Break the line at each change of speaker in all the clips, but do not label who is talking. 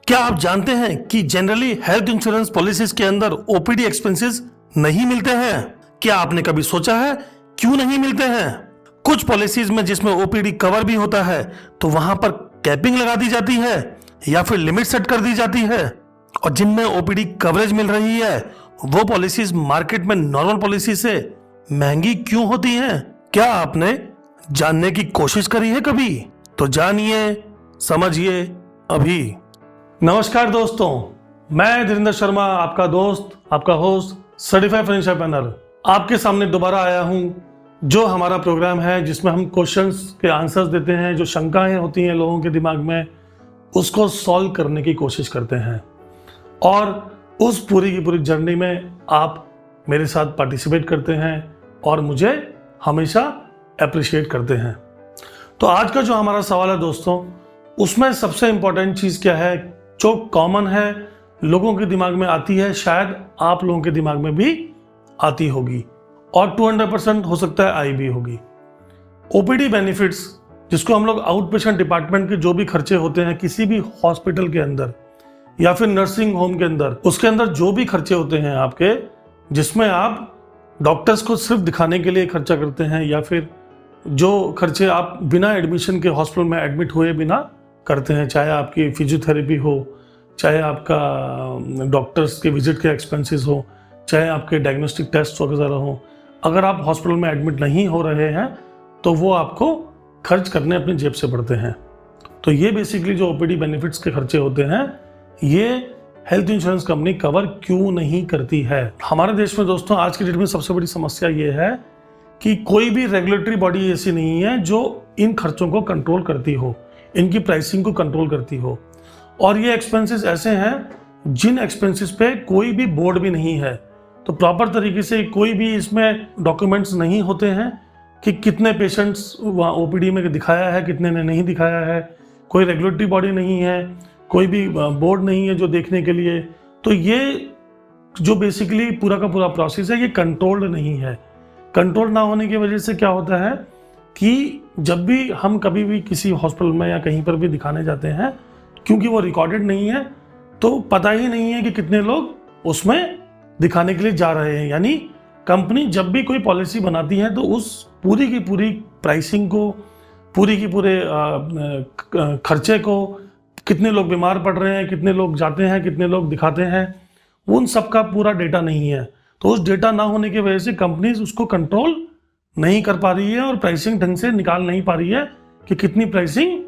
क्या आप जानते हैं कि जनरली हेल्थ इंश्योरेंस पॉलिसीज के अंदर ओपीडी एक्सपेंसेस नहीं मिलते हैं? क्या आपने कभी सोचा है क्यों नहीं मिलते हैं? कुछ पॉलिसीज में जिसमें ओपीडी कवर भी होता है तो वहां पर कैपिंग लगा दी जाती है या फिर लिमिट सेट कर दी जाती है, और जिनमें ओपीडी कवरेज मिल रही है वो पॉलिसीज मार्केट में नॉर्मल पॉलिसी से महंगी क्यों होती हैं? क्या आपने जानने की कोशिश करी है कभी? तो जानिए, समझिए अभी। नमस्कार दोस्तों, मैं धीरेन्द्र शर्मा, आपका दोस्त, आपका होस्ट, सर्टिफाइड फाइनेंशियल प्लानर, आपके सामने दोबारा आया हूं। जो हमारा प्रोग्राम है जिसमें हम क्वेश्चंस के आंसर्स देते हैं, जो शंकाएं होती हैं लोगों के दिमाग में, उसको सॉल्व करने की कोशिश करते हैं, और उस पूरी की पूरी जर्नी में आप मेरे साथ पार्टिसिपेट करते हैं और मुझे हमेशा अप्रिशिएट करते हैं। तो आज का जो हमारा सवाल है दोस्तों, उसमें सबसे इम्पोर्टेंट चीज़ क्या है, जो कॉमन है, लोगों के दिमाग में आती है, शायद आप लोगों के दिमाग में भी आती होगी और 200% हो सकता है आई भी होगी। ओपीडी बेनिफिट्स, जिसको हम लोग आउट पेशेंट डिपार्टमेंट के जो भी खर्चे होते हैं किसी भी हॉस्पिटल के अंदर या फिर नर्सिंग होम के अंदर, उसके अंदर जो भी खर्चे होते हैं आपके, जिसमें आप डॉक्टर्स को सिर्फ दिखाने के लिए खर्चा करते हैं या फिर जो खर्चे आप बिना एडमिशन के हॉस्पिटल में एडमिट हुए बिना करते हैं, चाहे आपकी फिजियोथेरेपी हो, चाहे आपका डॉक्टर्स के विजिट के एक्सपेंसेस हो, चाहे आपके डायग्नोस्टिक टेस्ट वगैरह हो, अगर आप हॉस्पिटल में एडमिट नहीं हो रहे हैं तो वो आपको खर्च करने अपनी जेब से पड़ते हैं। तो ये बेसिकली जो ओपीडी बेनिफिट्स के खर्चे होते हैं, ये हेल्थ इंश्योरेंस कंपनी कवर क्यों नहीं करती है। हमारे देश में दोस्तों आज की डेट में सबसे बड़ी समस्या ये है कि कोई भी रेगुलेटरी बॉडी ऐसी नहीं है जो इन खर्चों को कंट्रोल करती हो, इनकी प्राइसिंग को कंट्रोल करती हो। और ये एक्सपेंसेस ऐसे हैं जिन एक्सपेंसेस पे कोई भी बोर्ड भी नहीं है, तो प्रॉपर तरीके से कोई भी इसमें डॉक्यूमेंट्स नहीं होते हैं कि कितने पेशेंट्स वहाँ ओपीडी में दिखाया है, कितने ने नहीं दिखाया है, कोई रेगुलेटरी बॉडी नहीं है, कोई भी बोर्ड नहीं है जो देखने के लिए। तो ये जो बेसिकली पूरा का पूरा प्रोसेस है, ये कंट्रोल्ड नहीं है। कंट्रोल ना होने की वजह से क्या होता है कि जब भी हम कभी भी किसी हॉस्पिटल में या कहीं पर भी दिखाने जाते हैं, क्योंकि वो रिकॉर्डेड नहीं है तो पता ही नहीं है कि कितने लोग उसमें दिखाने के लिए जा रहे हैं। यानी कंपनी जब भी कोई पॉलिसी बनाती है तो उस पूरी की पूरी प्राइसिंग को, पूरी की पूरे खर्चे को, कितने लोग बीमार पड़ रहे हैं, कितने लोग जाते हैं, कितने लोग दिखाते हैं, उन सब का पूरा डेटा नहीं है। तो उस डेटा ना होने की वजह से कंपनीज उसको कंट्रोल नहीं कर पा रही है और प्राइसिंग ढंग से निकाल नहीं पा रही है कि कितनी प्राइसिंग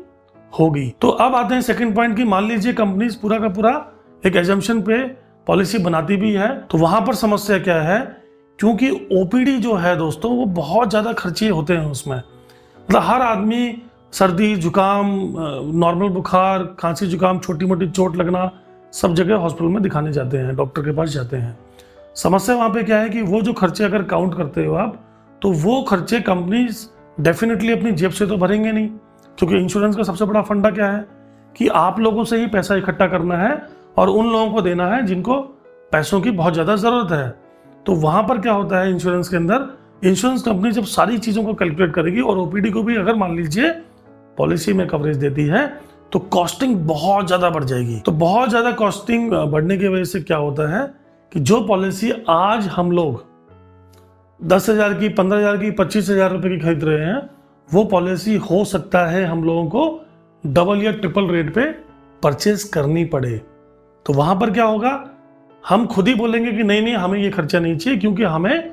होगी। तो अब आते हैं सेकंड पॉइंट की, मान लीजिए कंपनीज पूरा का पूरा एक एजम्पशन पे पॉलिसी बनाती भी है, तो वहां पर समस्या क्या है, क्योंकि ओपीडी जो है दोस्तों वो बहुत ज़्यादा खर्चे होते हैं उसमें। मतलब हर आदमी सर्दी जुकाम, नॉर्मल बुखार, खांसी जुकाम, छोटी मोटी चोट लगना, सब जगह हॉस्पिटल में दिखाने जाते हैं, डॉक्टर के पास जाते हैं। समस्या वहाँ पे क्या है कि वो जो खर्चे अगर काउंट करते हो आप, तो वो खर्चे कंपनीज डेफिनेटली अपनी जेब से तो भरेंगे नहीं, क्योंकि इंश्योरेंस का सबसे बड़ा फंडा क्या है कि आप लोगों से ही पैसा इकट्ठा करना है और उन लोगों को देना है जिनको पैसों की बहुत ज़्यादा ज़रूरत है। तो वहाँ पर क्या होता है इंश्योरेंस के अंदर, इंश्योरेंस कंपनी जब सारी चीज़ों को कैलकुलेट करेगी और ओपीडी को भी अगर मान लीजिए पॉलिसी में कवरेज देती है, तो कॉस्टिंग बहुत ज़्यादा बढ़ जाएगी। तो बहुत ज़्यादा कॉस्टिंग बढ़ने की वजह से क्या होता है कि जो पॉलिसी आज हम लोग 10,000 की, 15,000 की, 25,000 रुपये की खरीद रहे हैं, वो पॉलिसी हो सकता है हम लोगों को डबल या ट्रिपल रेट पे परचेज करनी पड़े। तो वहाँ पर क्या होगा, हम खुद ही बोलेंगे कि नहीं नहीं हमें ये खर्चा नहीं चाहिए, क्योंकि हमें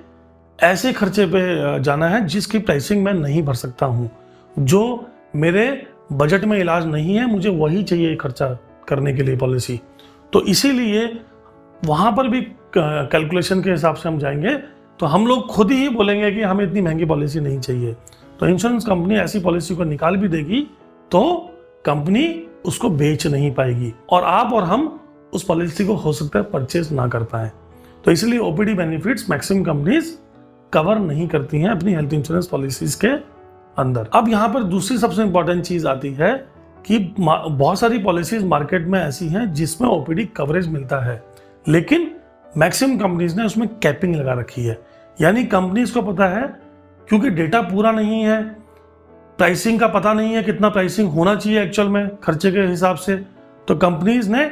ऐसे खर्चे पे जाना है जिसकी प्राइसिंग मैं नहीं भर सकता हूँ, जो मेरे बजट में इलाज नहीं है, मुझे वही चाहिए खर्चा करने के लिए पॉलिसी। तो इसीलिए वहाँ पर भी कैलकुलेशन के हिसाब से हम जाएंगे तो हम लोग खुद ही बोलेंगे कि हमें इतनी महंगी पॉलिसी नहीं चाहिए। तो इंश्योरेंस कंपनी ऐसी पॉलिसी को निकाल भी देगी तो कंपनी उसको बेच नहीं पाएगी और आप और हम उस पॉलिसी को हो सकता है परचेज ना कर पाए। तो इसलिए OPD benefits maximum companies cover नहीं करती हैं अपनी हेल्थ इंश्योरेंस पॉलिसीज के अंदर। अब यहाँ पर दूसरी सबसे इंपॉर्टेंट चीज आती है कि बहुत सारी पॉलिसीज मार्केट में ऐसी हैं जिसमें ओपीडी कवरेज मिलता है, लेकिन मैक्सिमम कंपनीज ने उसमें कैपिंग लगा रखी है। यानी कंपनीज को पता है, क्योंकि डेटा पूरा नहीं है, प्राइसिंग का पता नहीं है कितना प्राइसिंग होना चाहिए एक्चुअल में खर्चे के हिसाब से, तो कंपनीज ने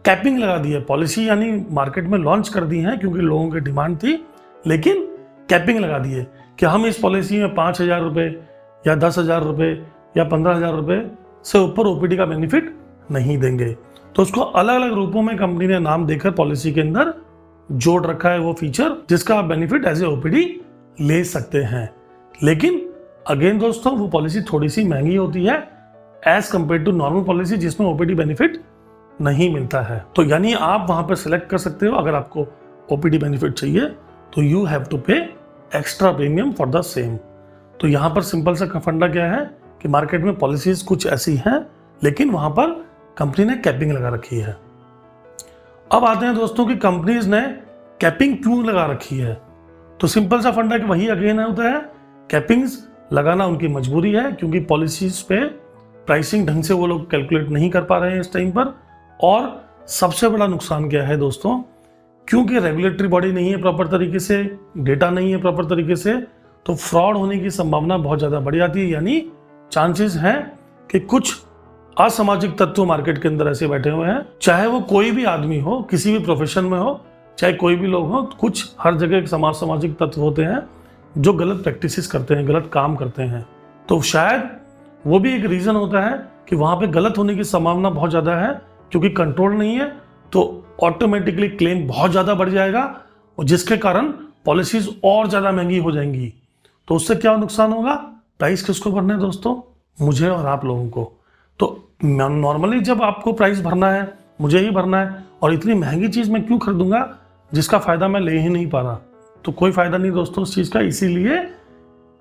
कैपिंग लगा दी है पॉलिसी, यानी मार्केट में लॉन्च कर दी है क्योंकि लोगों की डिमांड थी, लेकिन कैपिंग लगा दी है कि हम इस पॉलिसी में 5,000 रुपये या 10,000 रुपये या 15,000 रुपये से ऊपर ओपीडी का बेनिफिट नहीं देंगे। तो उसको अलग अलग रूपों में कंपनी ने नाम देकर पॉलिसी के अंदर जोड़ रखा है वो फीचर जिसका आप बेनिफिट एज ए ओपीडी ले सकते हैं। लेकिन अगेन दोस्तों, वो पॉलिसी थोड़ी सी महंगी होती है as compare to normal policy जिसमें ओपीडी बेनिफिट नहीं मिलता है। तो यानी आप वहां पर सिलेक्ट कर सकते हो, अगर आपको ओपीडी बेनिफिट चाहिए तो यू हैव टू पे extra premium for the same. तो यहां पर सिंपल सा फंडा क्या है कि मार्केट में पॉलिसीज कुछ ऐसी हैं, लेकिन वहां पर कंपनी ने कैपिंग लगा रखी है। अब आते हैं दोस्तों कि कंपनीज ने कैपिंग क्यों लगा रखी है। तो सिंपल सा फंडा कि वही अगेन होता है, कैपिंग्स लगाना उनकी मजबूरी है क्योंकि पॉलिसीज पे प्राइसिंग ढंग से वो लोग कैलकुलेट नहीं कर पा रहे हैं इस टाइम पर। और सबसे बड़ा नुकसान क्या है दोस्तों, क्योंकि रेगुलेटरी बॉडी नहीं है प्रॉपर तरीके से, डेटा नहीं है प्रॉपर तरीके से, तो फ्रॉड होने की संभावना बहुत ज़्यादा बढ़ जाती है। यानी चांसेस हैं कि कुछ असामाजिक तत्व मार्केट के अंदर ऐसे बैठे हुए हैं, चाहे वो कोई भी आदमी हो, किसी भी प्रोफेशन में हो, चाहे कोई भी लोग हो, कुछ हर जगह सामाजिक तत्व होते हैं जो गलत प्रैक्टिसेस करते हैं, गलत काम करते हैं। तो शायद वो भी एक रीज़न होता है कि वहाँ पे गलत होने की संभावना बहुत ज़्यादा है, क्योंकि कंट्रोल नहीं है तो ऑटोमेटिकली क्लेम बहुत ज़्यादा बढ़ जाएगा और जिसके कारण पॉलिसीज और ज़्यादा महंगी हो जाएंगी। तो उससे क्या नुकसान होगा, प्राइस किसको भरना है दोस्तों, मुझे और आप लोगों को। तो नॉर्मली जब आपको प्राइस भरना है, मुझे ही भरना है, और इतनी महंगी चीज़ मैं क्यों खरीदूंगा जिसका फ़ायदा मैं ले ही नहीं पा रहा। तो कोई फ़ायदा नहीं दोस्तों उस चीज़ का। इसीलिए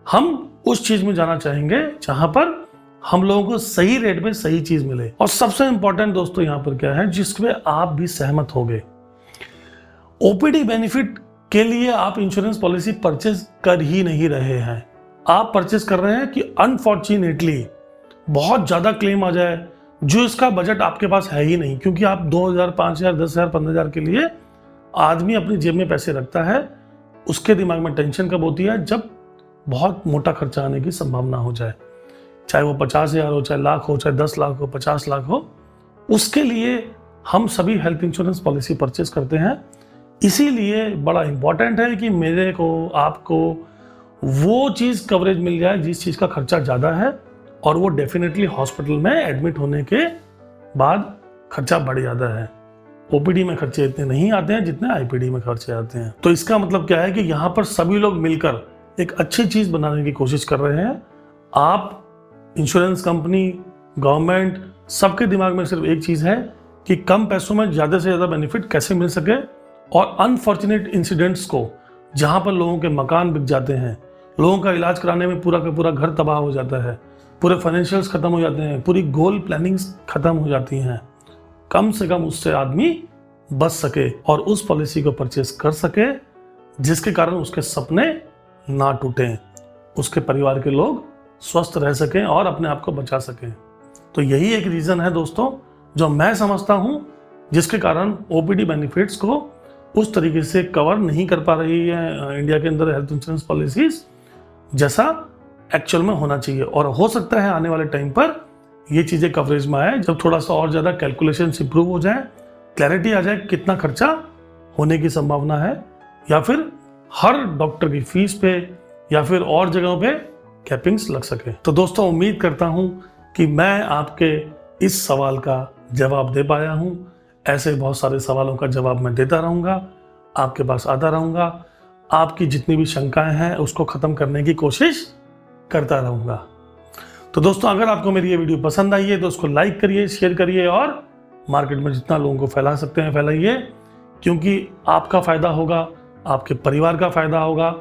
हम उस चीज़ में जाना चाहेंगे जहाँ पर हम लोगों को सही रेट पे सही चीज़ मिले। और सबसे इंपॉर्टेंट दोस्तों यहाँ पर क्या है, जिसमें आप भी सहमत होंगे, ओपीडी बेनिफिट के लिए आप इंश्योरेंस पॉलिसी परचेज कर ही नहीं रहे हैं। आप परचेज कर रहे हैं कि अनफॉर्चुनेटली बहुत ज़्यादा क्लेम आ जाए जो इसका बजट आपके पास है ही नहीं, क्योंकि आप 2,000, 5,000, 10,000, 15,000 के लिए आदमी अपनी जेब में पैसे रखता है। उसके दिमाग में टेंशन कब होती है, जब बहुत मोटा खर्चा आने की संभावना हो जाए, चाहे वो 50,000 हो, चाहे लाख हो, चाहे 10 लाख हो, 50 लाख हो। उसके लिए हम सभी हेल्थ इंश्योरेंस पॉलिसी परचेज करते हैं। इसीलिए बड़ा इंपॉर्टेंट है कि मेरे को, आपको वो चीज़ कवरेज मिल जाए जिस चीज़ का खर्चा ज़्यादा है, और वो डेफिनेटली हॉस्पिटल में एडमिट होने के बाद खर्चा बढ़ जाता है। ओपीडी में खर्चे इतने नहीं आते हैं जितने आईपीडी में खर्चे आते हैं। तो इसका मतलब क्या है कि यहाँ पर सभी लोग मिलकर एक अच्छी चीज़ बनाने की कोशिश कर रहे हैं। आप, इंश्योरेंस कंपनी, गवर्नमेंट, सबके दिमाग में सिर्फ एक चीज़ है कि कम पैसों में ज़्यादा से ज़्यादा बेनिफिट कैसे मिल सके, और अनफॉर्चुनेट इंसिडेंट्स को, जहाँ पर लोगों के मकान बिक जाते हैं, लोगों का इलाज कराने में पूरा का पूरा घर तबाह हो जाता है, पूरे फाइनेंशियल्स खत्म हो जाते हैं, पूरी गोल प्लानिंग्स खत्म हो जाती हैं, कम से कम उससे आदमी बच सके और उस पॉलिसी को परचेस कर सके जिसके कारण उसके सपने ना टूटें, उसके परिवार के लोग स्वस्थ रह सकें और अपने आप को बचा सकें। तो यही एक रीज़न है दोस्तों जो मैं समझता हूँ जिसके कारण ओपीडी बेनिफिट्स को उस तरीके से कवर नहीं कर पा रही है इंडिया के अंदर हेल्थ इंश्योरेंस पॉलिसीज जैसा एक्चुअल में होना चाहिए। और हो सकता है आने वाले टाइम पर ये चीज़ें कवरेज में आए जब थोड़ा सा और ज़्यादा कैलकुलेशन इंप्रूव हो जाए, क्लैरिटी आ जाए कितना खर्चा होने की संभावना है, या फिर हर डॉक्टर की फीस पे या फिर और जगहों पे कैपिंग्स लग सके। तो दोस्तों उम्मीद करता हूँ कि मैं आपके इस सवाल का जवाब दे पाया हूँ। ऐसे बहुत सारे सवालों का जवाब मैं देता रहूँगा, आपके पास आता रहूँगा, आपकी जितनी भी शंकाएं हैं उसको ख़त्म करने की कोशिश करता रहूँगा। तो दोस्तों अगर आपको मेरी ये वीडियो पसंद आई है तो उसको लाइक करिए, शेयर करिए और मार्केट में जितना लोगों को फैला सकते हैं फैलाइए, क्योंकि आपका फ़ायदा होगा, आपके परिवार का फ़ायदा होगा,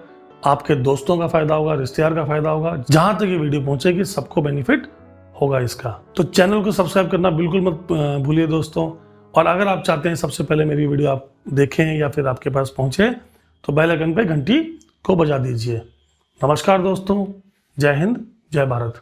आपके दोस्तों का फ़ायदा होगा, रिश्तेदार का फ़ायदा होगा। जहाँ तक ये वीडियो पहुँचेगी सबको बेनिफिट होगा इसका। तो चैनल को सब्सक्राइब करना बिल्कुल मत भूलिए दोस्तों। और अगर आप चाहते हैं सबसे पहले मेरी वीडियो आप देखें या फिर आपके पास पहुँचे तो बेल आइकन पे घंटी को बजा दीजिए। नमस्कार दोस्तों, जय हिंद, जय भारत।